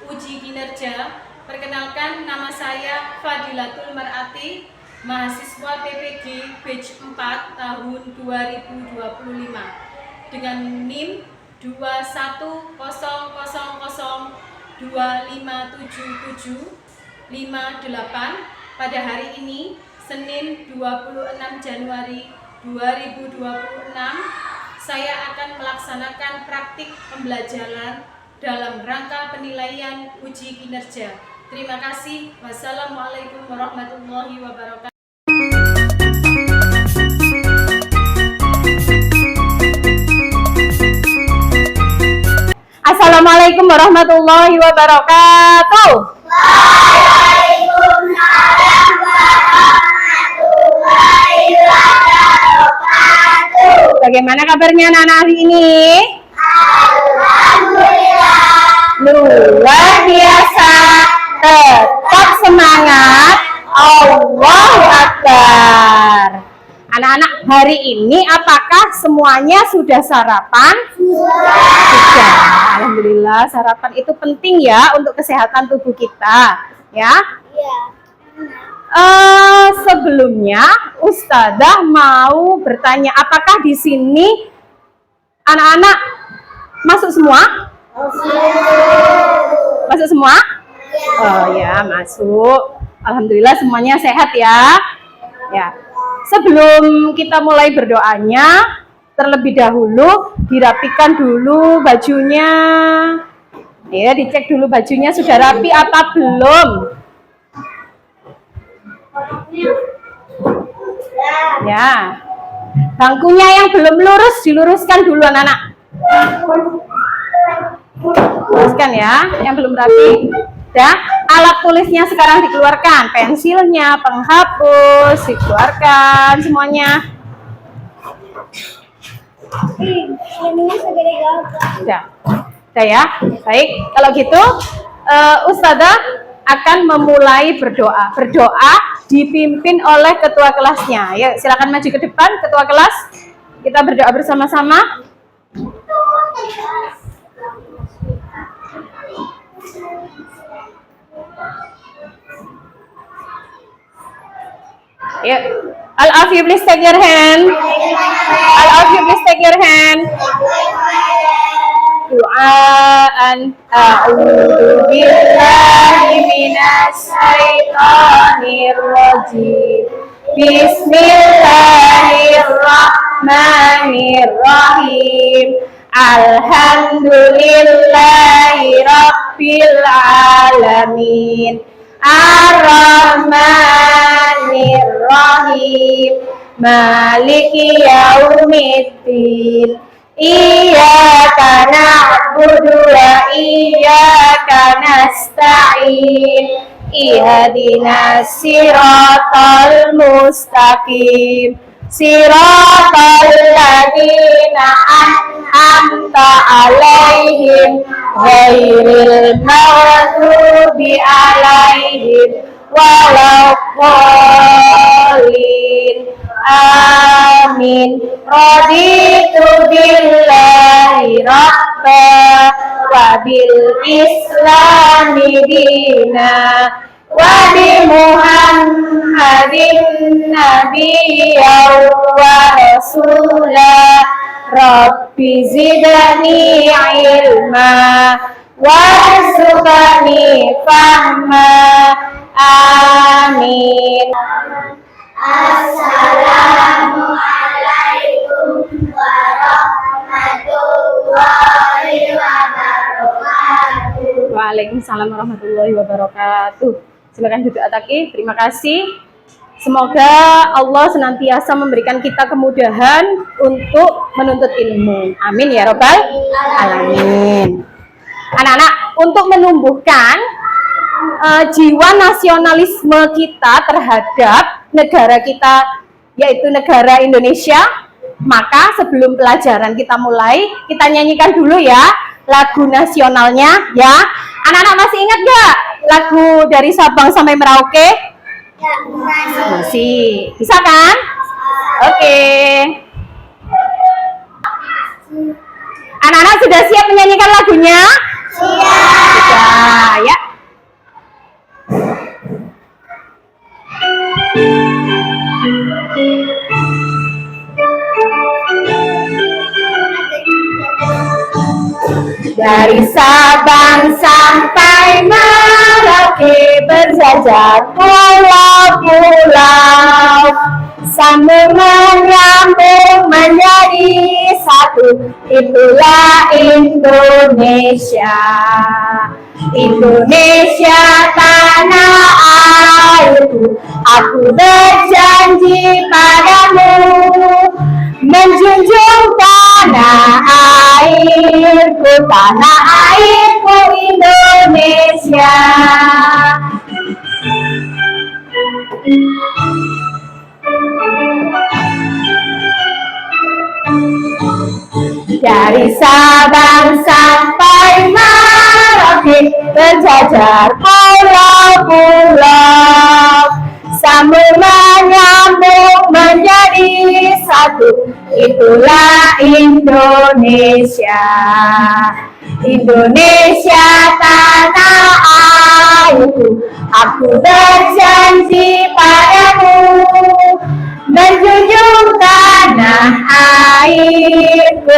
uji kinerja. Perkenalkan, nama saya Fadilatul Mar'ati, mahasiswa PPG Batch 4 tahun 2025 dengan NIM 21000257758. Pada hari ini, Senin 26 Januari 2026, saya akan melaksanakan praktik pembelajaran dalam rangka penilaian uji kinerja. Terima kasih. Wassalamualaikum warahmatullahi wabarakatuh. Assalamualaikum warahmatullahi wabarakatuh. Waalaikumsalam warahmatullahi wabarakatuh. Bagaimana kabarnya anak-anak hari ini? Alhamdulillah. Luar biasa. Tetap semangat. Allahu Akbar. Anak-anak hari ini apakah semuanya sudah sarapan? Sudah. Alhamdulillah, sarapan itu penting ya untuk kesehatan tubuh kita, ya. Iya. Sebelumnya Ustadzah mau bertanya, apakah di sini anak-anak masuk semua? Masuk semua? Oh ya, masuk. Alhamdulillah semuanya sehat ya. Ya. Sebelum kita mulai berdoanya, terlebih dahulu dirapikan dulu bajunya. Ya, dicek dulu bajunya sudah rapi apa belum. Ya. Bangkunya yang belum lurus diluruskan dulu anak-anak. Luruskan ya, yang belum rapi. Ya, alat tulisnya sekarang dikeluarkan, pensilnya, penghapus dikeluarkan semuanya. Sudah ya. Baik, kalau gitu Ustadzah akan memulai berdoa. Berdoa dipimpin oleh ketua kelasnya. Ya, silakan maju ke depan ketua kelas. Kita berdoa bersama-sama. Ya, all of you please take your hand. All of you please take your hand. Doaan a'udzu billahi minasy syaithanir rajim. Bismillahirrahmanirrahim. Alhamdulillahi rabbil alamin. Ar-Rahmanir-Rahim. Maliki yaumiddin. Iyyaka na'budu wa iyyaka nasta'in. Ihdinas siratal mustaqim. Siratal ladzina an'amta 'alaihim ghairil maghdubi 'alaihim waladdallin. Amin. Raditu billahi rabba wa bil islami dina wa bi Muhammadin nabiyyan wa rasulah. Rabbi zidni ilma warzuqni fahma. Amin. Assalamualaikum warahmatullahi wabarakatuh. Waalaikumsalam warahmatullahi wabarakatuh. Silakan duduk Ataki. Terima kasih. Semoga Allah senantiasa memberikan kita kemudahan untuk menuntut ilmu. Amin ya Rabbal alamin. Anak-anak, untuk menumbuhkan jiwa nasionalisme kita terhadap negara kita, yaitu negara Indonesia, maka sebelum pelajaran kita mulai, kita nyanyikan dulu ya lagu nasionalnya ya. Anak-anak masih ingat gak lagu dari Sabang sampai Merauke? Masih. Bisa kan? Oke. Anak-anak sudah siap menyanyikan lagunya? Siap. Sudah. Dari Sabang sampai Merauke berjajar pulau-pulau, sambung menyambung menjadi satu, itulah Indonesia. Indonesia tanah airku, aku berjanji padamu, menjunjung tanah airku Indonesia. Dari Sabang sampai Merauke berjajar pulau-pulau, sambung menyambung menjadi satu, itulah Indonesia. Indonesia tanah airku, aku berjanji padamu, menjunjung tanah airku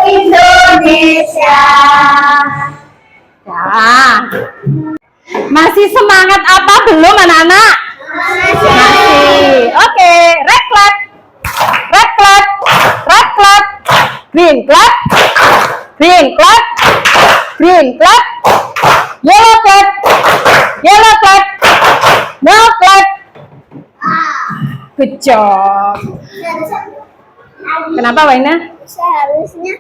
Indonesia. Nah, masih semangat apa belum anak-anak? Masih. Oke, red clap, red clap, red clap, green clap, green clap, green clap, yellow clap, yellow clap, no clap. Good job. Kenapa Waina? Seharusnya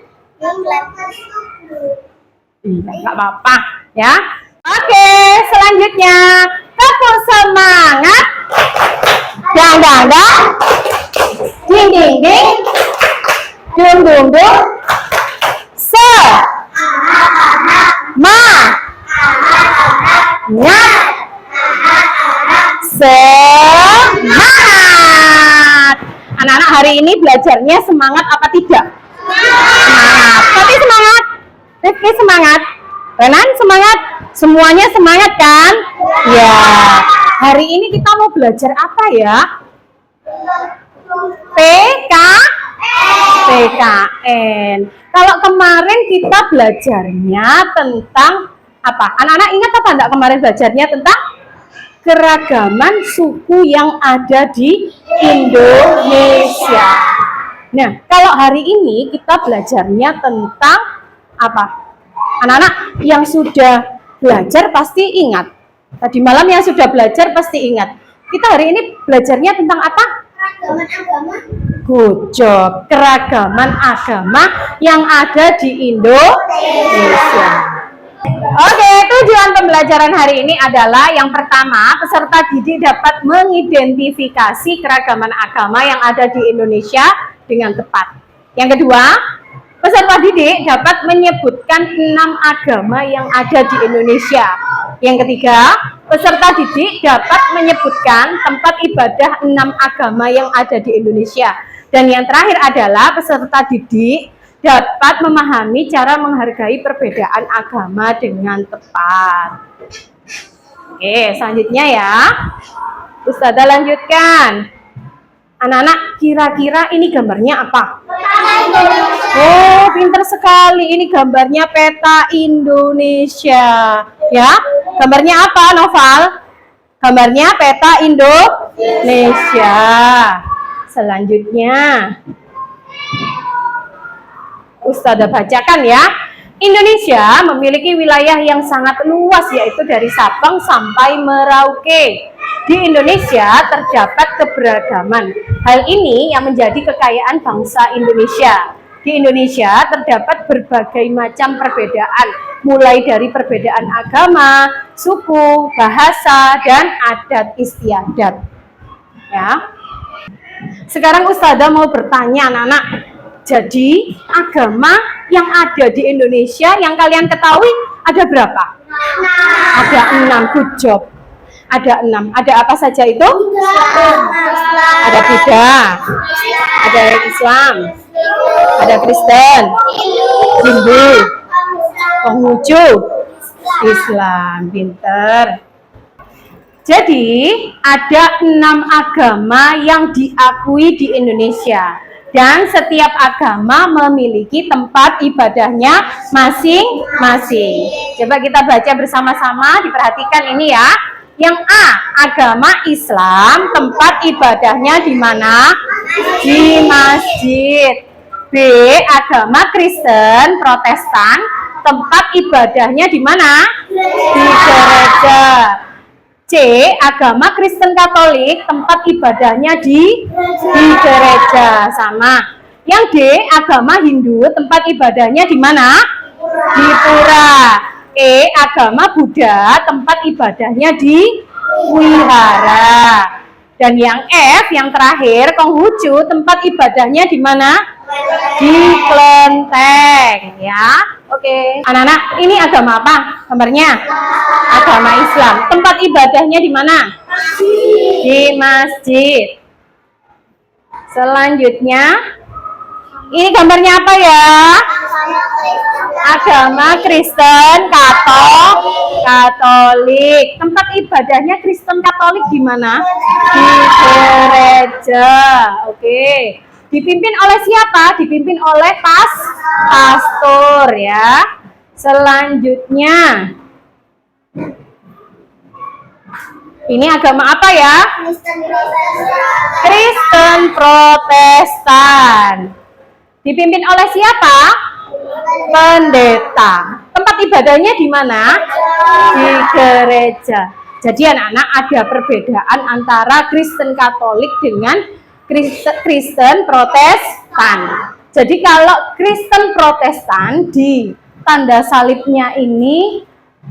Nggak apa-apa ya. Oke, selanjutnya tepuk semangat. Dang dang dang, ding ding ding, dung dung dung. Semangat. Anak-anak hari ini belajarnya semangat apa tidak? Semangat. Tapi semangat. Rifki semangat. Renan semangat. Semuanya semangat kan? Ya. Hari ini kita mau belajar apa ya? PKN. Kalau kemarin kita belajarnya tentang apa? Anak-anak ingat apa enggak kemarin belajarnya tentang keragaman suku yang ada di Indonesia. Nah, kalau hari ini kita belajarnya tentang apa? Anak-anak yang sudah belajar pasti ingat. Tadi malam yang sudah belajar pasti ingat. Kita hari ini belajarnya tentang apa? keragaman agama. Good job. Keragaman agama yang ada di Indonesia. Oke, tujuan pembelajaran hari ini adalah yang pertama, peserta didik dapat mengidentifikasi keragaman agama yang ada di Indonesia dengan tepat. Yang kedua, peserta didik dapat menyebutkan 6 agama yang ada di Indonesia. Yang ketiga, peserta didik dapat menyebutkan tempat ibadah 6 agama yang ada di Indonesia. Dan yang terakhir adalah peserta didik dapat memahami cara menghargai perbedaan agama dengan tepat. Oke, selanjutnya ya. Ustazah lanjutkan. Anak-anak, kira-kira ini gambarnya apa? Oh, pintar sekali. Ini gambarnya peta Indonesia. Ya, gambarnya apa, Noval? Gambarnya peta Indonesia. Selanjutnya, Ustazah bacakan ya. Indonesia memiliki wilayah yang sangat luas, yaitu dari Sabang sampai Merauke. Di Indonesia terdapat keberagaman. Hal ini yang menjadi kekayaan bangsa Indonesia. Di Indonesia terdapat berbagai macam perbedaan, mulai dari perbedaan agama, suku, bahasa, dan adat istiadat. Ya. Sekarang Ustazah mau bertanya anak-anak. Jadi agama yang ada di Indonesia yang kalian ketahui ada berapa? Ada 6. Good job. Ada 6. Ada apa saja itu? Ada Buddha, ada Islam, ada Kristen, Hindu, Konghucu, Islam. Pinter. Jadi ada 6 agama yang diakui di Indonesia. Dan setiap agama memiliki tempat ibadahnya masing-masing. Coba kita baca bersama-sama, diperhatikan ini ya. Yang A, agama Islam, tempat ibadahnya di mana? Di masjid. B, agama Kristen, Protestan, tempat ibadahnya di mana? Di gereja. C, agama Kristen Katolik, tempat ibadahnya di gereja. Sama. Yang D, agama Hindu, tempat ibadahnya di mana? Di pura. E, agama Buddha, tempat ibadahnya di wihara. Dan yang F, yang terakhir, Konghucu, tempat ibadahnya di mana? Di kelenteng, ya. Oke. Anak-anak, ini agama apa? Gambarnya? Agama Islam. Tempat ibadahnya di mana? Di masjid. Selanjutnya, ini gambarnya apa ya? Agama Kristen Katolik. Tempat ibadahnya Kristen Katolik di mana? Di gereja. Oke. Dipimpin oleh siapa? Dipimpin oleh pastor ya. Selanjutnya, ini agama apa ya? Kristen Protestan. Dipimpin oleh siapa? Pendeta. Tempat ibadahnya di mana? Di gereja. Jadi anak-anak, ada perbedaan antara Kristen Katolik dengan Kristen Protestan. Jadi kalau Kristen Protestan, di tanda salibnya ini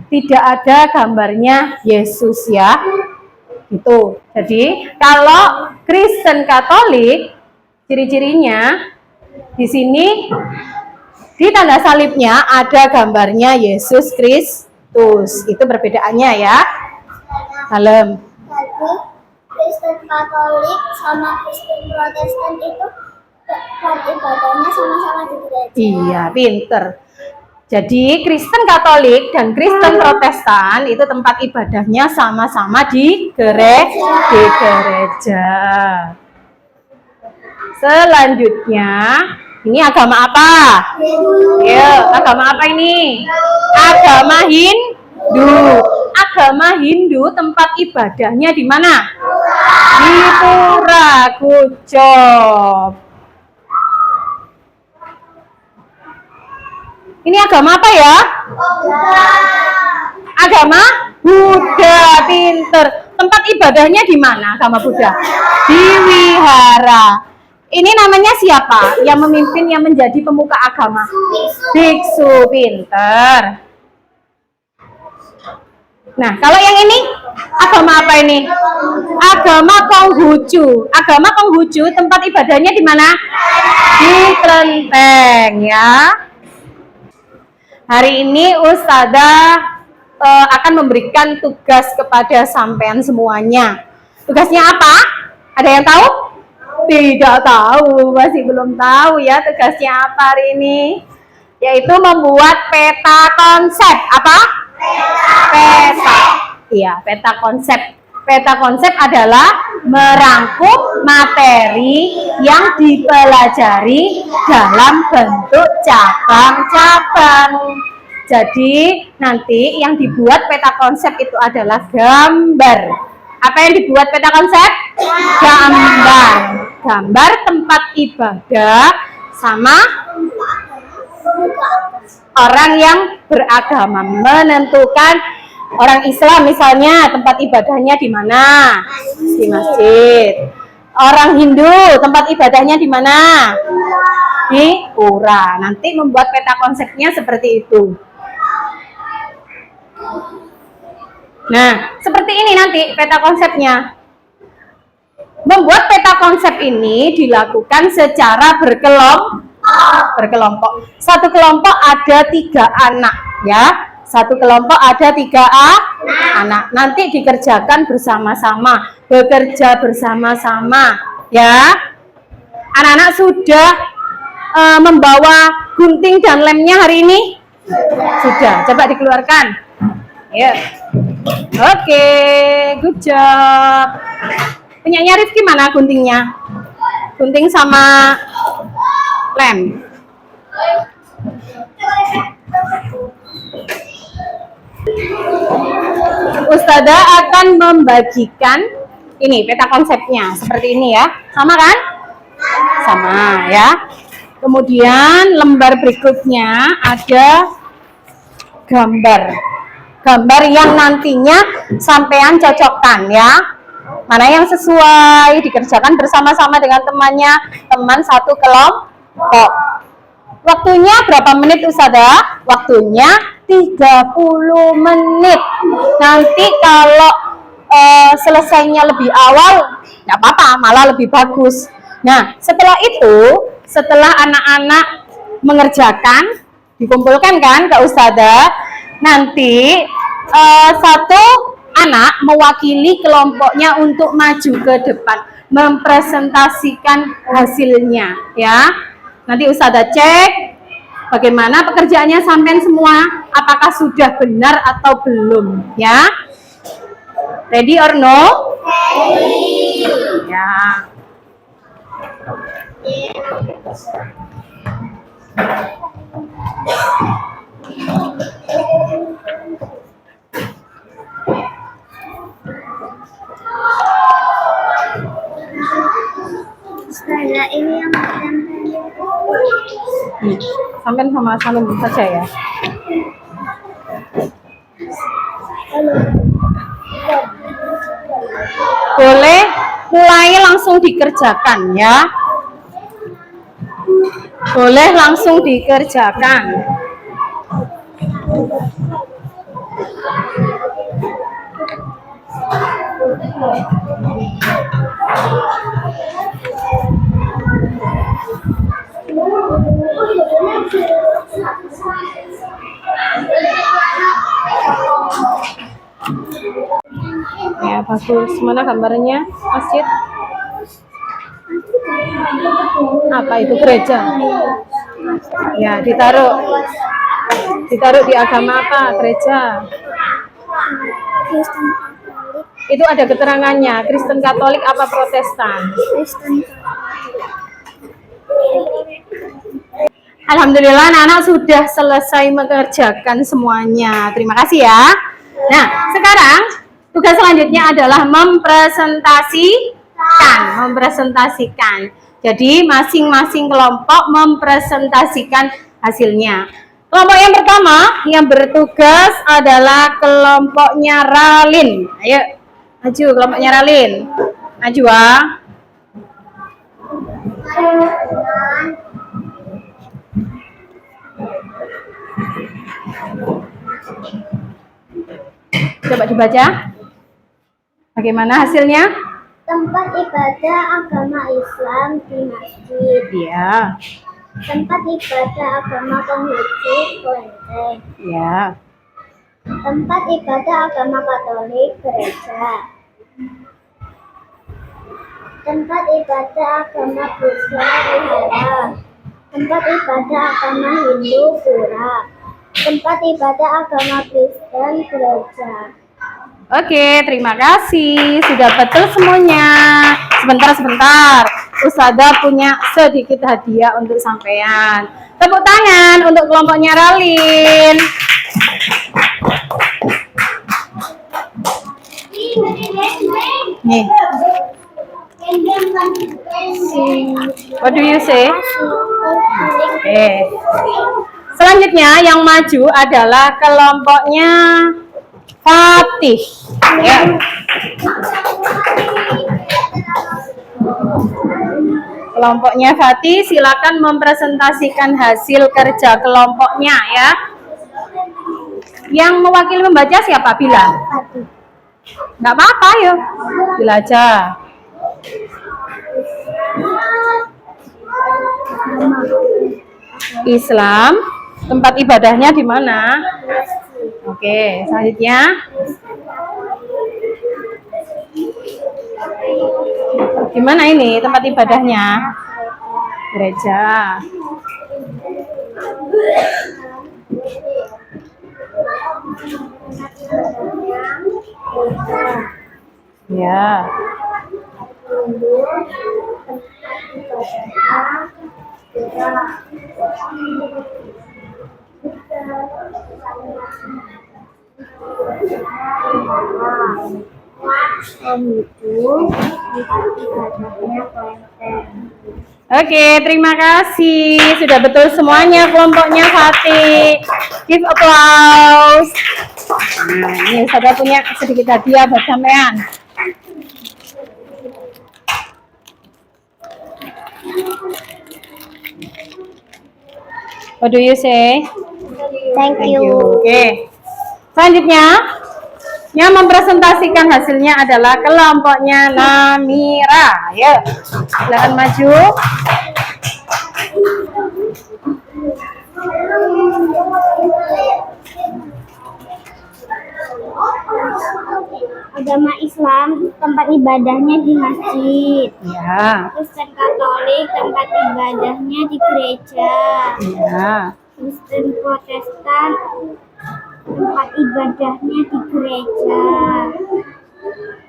tidak ada gambarnya Yesus ya. Gitu. Jadi kalau Kristen Katolik, ciri-cirinya di sini di tanda salibnya ada gambarnya Yesus Kristus. Itu perbedaannya ya. Dalam. Jadi Kristen Katolik sama Kristen Protestan itu tempat ibadahnya sama-sama di gereja. Iya, pinter. Jadi Kristen Katolik dan Kristen Protestan itu tempat ibadahnya sama-sama di gereja. Selanjutnya, ini agama apa? Ya, agama apa ini? Agama Hindu. Agama Hindu tempat ibadahnya di mana? Di pura. Good job. Ini agama apa ya? Agama Buddha. Pinter. Tempat ibadahnya di mana agama Buddha? Di wihara. Ini namanya siapa? Yang memimpin, yang menjadi pemuka agama? Biksu. Pinter. Nah, kalau yang ini agama apa ini? Agama Konghucu. Agama Konghucu tempat ibadahnya di mana? Di kelenteng ya. Hari ini Ustazah akan memberikan tugas kepada sampean semuanya. Tugasnya apa? Ada yang tahu? Tidak tahu, masih belum tahu ya tugasnya apa hari ini. Yaitu membuat peta konsep. Apa? Peta. Iya, peta konsep. Peta konsep adalah merangkum materi yang dipelajari dalam bentuk cabang-cabang. Jadi nanti yang dibuat peta konsep itu adalah gambar. Apa yang dibuat peta konsep? Gambar. Gambar tempat ibadah sama orang yang beragama, menentukan orang Islam misalnya tempat ibadahnya di mana? Di masjid. Orang Hindu tempat ibadahnya di mana? Di pura. Nanti membuat peta konsepnya seperti itu. Nah, seperti ini nanti peta konsepnya. Membuat peta konsep ini dilakukan secara berkelompok. Satu kelompok ada 3 anak ya. Satu kelompok ada 3 anak. Nanti dikerjakan bersama-sama, bekerja bersama-sama ya. Anak-anak sudah membawa gunting dan lemnya hari ini? Sudah. Coba dikeluarkan. Ya. Oke, good job. Punyanya Rifki mana guntingnya? Gunting sama lem. Ustazah akan membagikan ini peta konsepnya seperti ini ya. Sama kan? Sama ya. Kemudian lembar berikutnya ada gambar. Gambar yang nantinya sampean cocokkan ya. Mana yang sesuai dikerjakan bersama-sama dengan temannya, teman satu kelompok. Waktunya berapa menit Ustazah? Waktunya 30 menit. Nanti kalau selesainya lebih awal, nggak apa-apa, malah lebih bagus. Nah, setelah itu, setelah anak-anak mengerjakan, dikumpulkan kan ke Ustazah, nanti satu anak mewakili kelompoknya untuk maju ke depan, mempresentasikan hasilnya, ya. Nanti Ustazah cek bagaimana pekerjaannya sampai semua, apakah sudah benar atau belum, ya. Ready or no? Ready. Ya. Saya ini yang Sampai sama Salim saja ya. Boleh mulai langsung dikerjakan ya. Boleh langsung dikerjakan. Ya bagus. Mana gambarnya masjid? Apa itu gereja? Ya ditaruh di agama apa gereja? Kristen Katolik. Itu ada keterangannya Kristen Katolik apa Protestan? Kristen Alhamdulillah anak-anak sudah selesai mengerjakan semuanya. Terima kasih ya. Nah, sekarang tugas selanjutnya adalah mempresentasikan. Jadi masing-masing kelompok mempresentasikan hasilnya. Kelompok yang pertama yang bertugas adalah kelompoknya Ralin. Ayo, maju kelompoknya Ralin. Maju ah. Coba dibaca. Bagaimana hasilnya? tempat ibadah agama Islam di masjid. Iya. Tempat ibadah agama Konghucu kelenteng. Iya. Tempat ibadah agama Katolik gereja. Tempat ibadah agama Buddha wihara. Tempat ibadah agama Hindu pura. Tempat ibadah agama Kristen gereja. Oke, terima kasih. Sudah betul semuanya. Sebentar. Ustazah punya sedikit hadiah untuk sampean. Tepuk tangan untuk kelompoknya Ralin. Nih. What do you say? Oke. Selanjutnya yang maju adalah kelompoknya Fatih. Ya. Kelompoknya Fatih, silakan mempresentasikan hasil kerja kelompoknya ya. Yang mewakili membaca siapa? Bila? Nggak apa-apa yuk. Bila aja. Islam, tempat ibadahnya di mana? Oke, selanjutnya. Di mana ini tempat ibadahnya? Gereja. Ya. Oke, terima kasih. Sudah betul semuanya kelompoknya Fatih. Give applause. Nah, ini saya punya sedikit hadiah buat sampean. What do you say? Thank you. Oke. Selanjutnya, yang mempresentasikan hasilnya adalah kelompoknya Namira. Ya, silakan maju. Agama Islam tempat ibadahnya di masjid. Ya. Kristen Katolik tempat ibadahnya di gereja. Ya. Kristen Protestan tempat ibadahnya di gereja.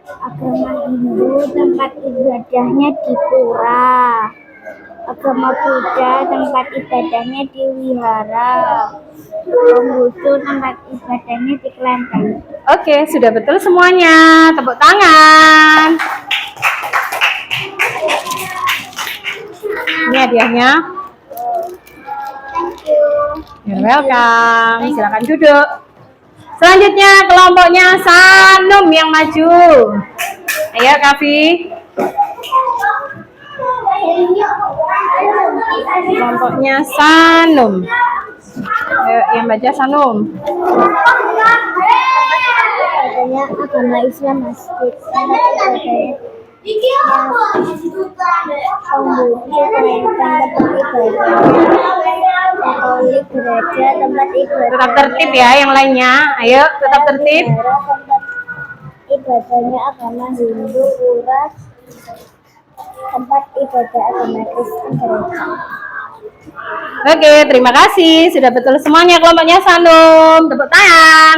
Agama Hindu tempat ibadahnya di pura. Agama Buddha tempat ibadahnya di wihara. Konghucu tempat ibadahnya di kelenteng. Oke, sudah betul semuanya. Tepuk tangan. Ini hadiahnya. Thank you. You're welcome. Silakan duduk. Selanjutnya kelompoknya Sanum yang maju. Ayo, Kavi. Kelompoknya Sanum. Ayo, yang baca Sanum. Adanya agama Islam masjid tempat ibadahnya Konghucu kelenteng tempat ibadah. Katolik gereja tempat ibadah. Tetap tertib ya yang lainnya. Ayo, tetap tertib. Tempat ibadahnya agama Hindu, pura tempat ibadah agama Kristen gereja. Oke, terima kasih. Sudah betul semuanya kelompoknya Sanum. Tepuk tangan.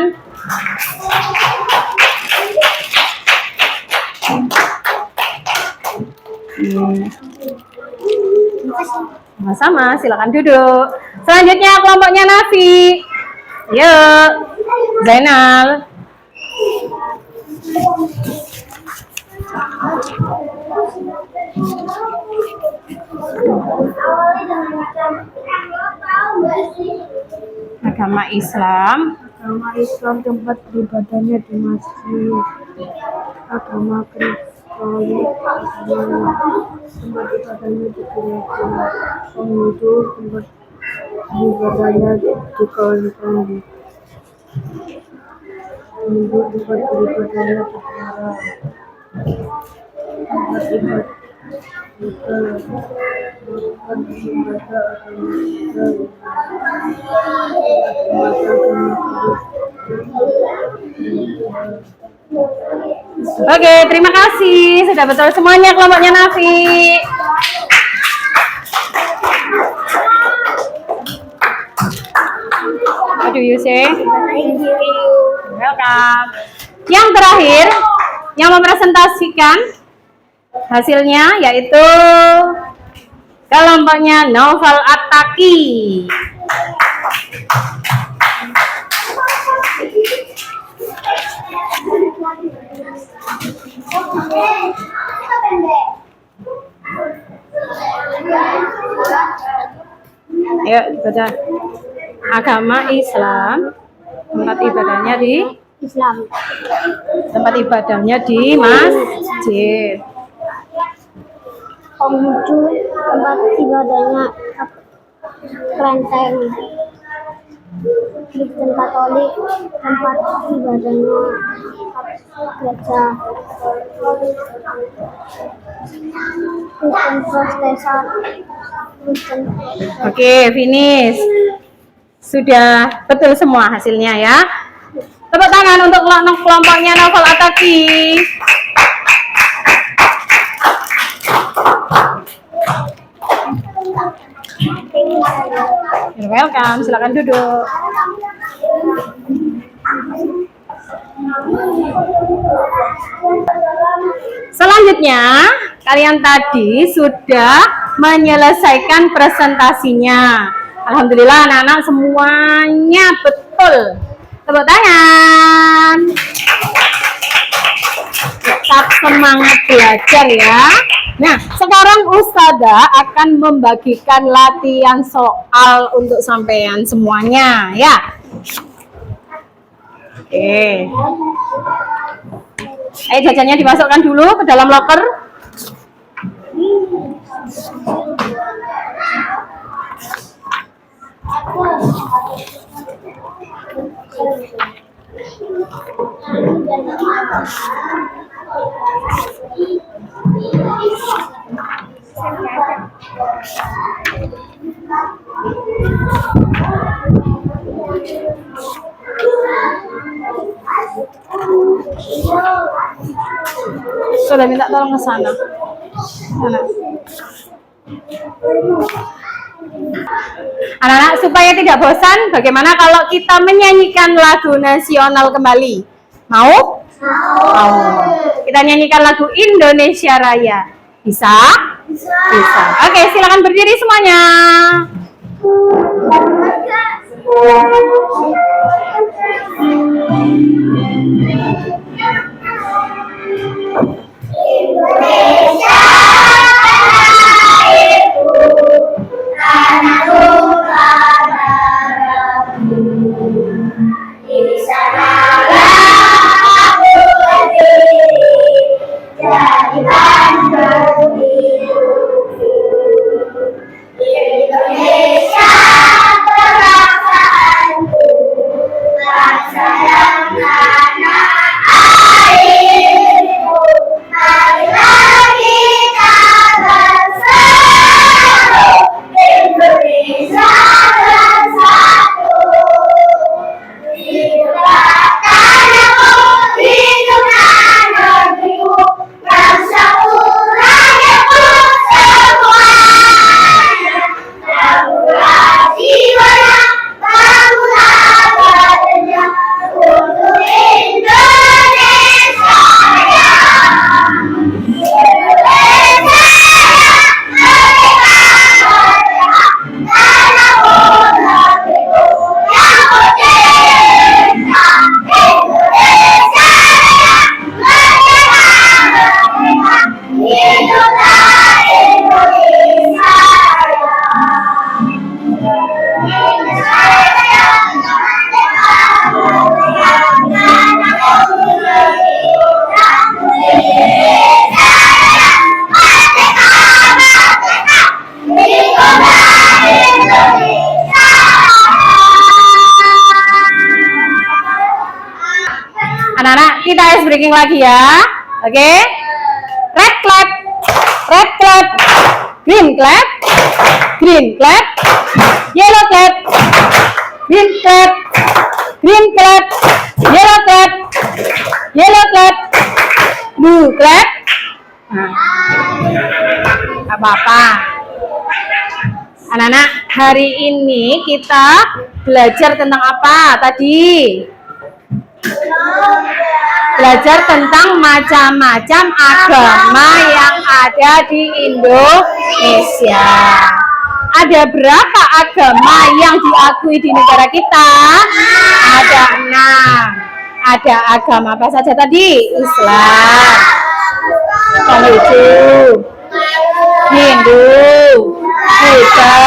Sama-sama, silakan duduk. Selanjutnya kelompoknya Nafi. Yuk, Zainal. Agama Islam. Agama Islam tempat ibadahnya di masjid. Agama Kristen tempat ibadahnya di gereja. Konghucu tempat ibadahnya di kelenteng. Hindu tempat ibadahnya di pura. Tempat ibadah Oke, terima kasih. Sudah betul semuanya kelompoknya Nafi. What do you say? Thank you. Welcome. Yang terakhir, yang mempresentasikan hasilnya yaitu kelompoknya Novel Ataki. Ayo baca. Agama Islam tempat ibadahnya di Islam. tempat ibadahnya di masjid. Konghucu tempat ibadahnya kelenteng. Kristen Katolik tempat ibadahnya gereja. Kristen Protestan Oke, finish. Sudah betul semua hasilnya ya. Tepuk tangan untuk kelompoknya Novel Ataki. You're welcome. Silakan duduk. Selanjutnya, kalian tadi sudah menyelesaikan presentasinya. Alhamdulillah anak-anak semuanya betul. Tepuk tangan. Tetap semangat belajar ya. Nah, sekarang Ustazah akan membagikan latihan soal untuk sampean semuanya ya. Oke. Ayo jajannya dimasukkan dulu ke dalam loker. Sudah minta tolong ke sana. Anak-anak, supaya tidak bosan, bagaimana kalau kita menyanyikan lagu nasional kembali? Mau? Mau. Kita nyanyikan lagu Indonesia Raya. Bisa? Bisa. Oke, silakan berdiri semuanya. Indonesia itu tanah Nusantaraku. Di sanalah aku berdiri, jadikan hidupku. Indonesia perasaan Anak-anak, kita ice breaking lagi ya. Oke. Red clap. Red clap. Green clap. Green clap. Yellow clap. Green clap. Green clap. Yellow clap. Yellow clap. Blue clap. Nah. Apa-apa. Anak-anak, hari ini kita belajar tentang apa tadi? Belajar tentang macam-macam agama yang ada di Indonesia. Ada berapa agama yang diakui di negara kita? Ada 6. Ada agama apa saja tadi? Islam, Konghucu, Hindu, Buddha,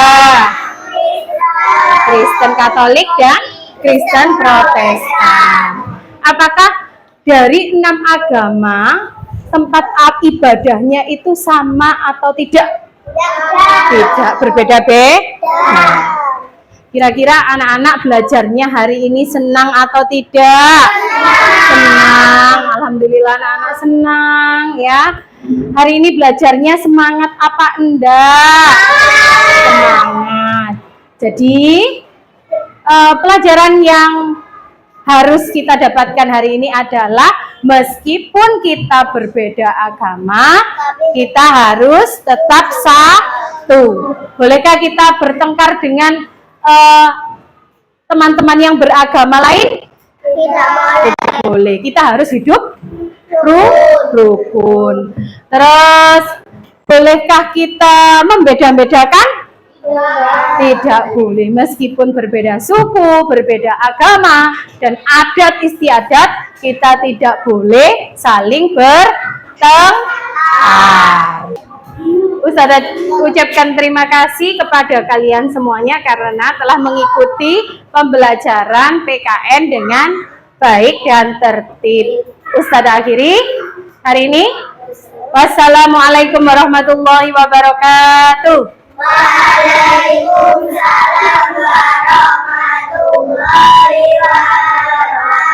Kristen Katolik, dan Kristen Protestan. Apakah dari 6 agama tempat ibadahnya itu sama atau tidak? Tidak, berbeda-beda. Kira-kira anak-anak belajarnya hari ini senang atau tidak? Senang. Alhamdulillah anak-anak senang ya. Hari ini belajarnya semangat apa enggak? Semangat. Jadi pelajaran yang harus kita dapatkan hari ini adalah meskipun kita berbeda agama, kita harus tetap satu. Bolehkah kita bertengkar dengan teman-teman yang beragama lain? Tidak boleh. Kita harus hidup rukun. Terus Bolehkah kita membeda-bedakan? Tidak boleh, meskipun berbeda suku, berbeda agama, dan adat istiadat, kita tidak boleh saling bertengkar. Ustazah ucapkan terima kasih kepada kalian semuanya karena telah mengikuti pembelajaran PKN dengan baik dan tertib. Ustazah akhiri hari ini. Wassalamualaikum warahmatullahi wabarakatuh. Waalaikumsalam warahmatullahi wabarakatuh.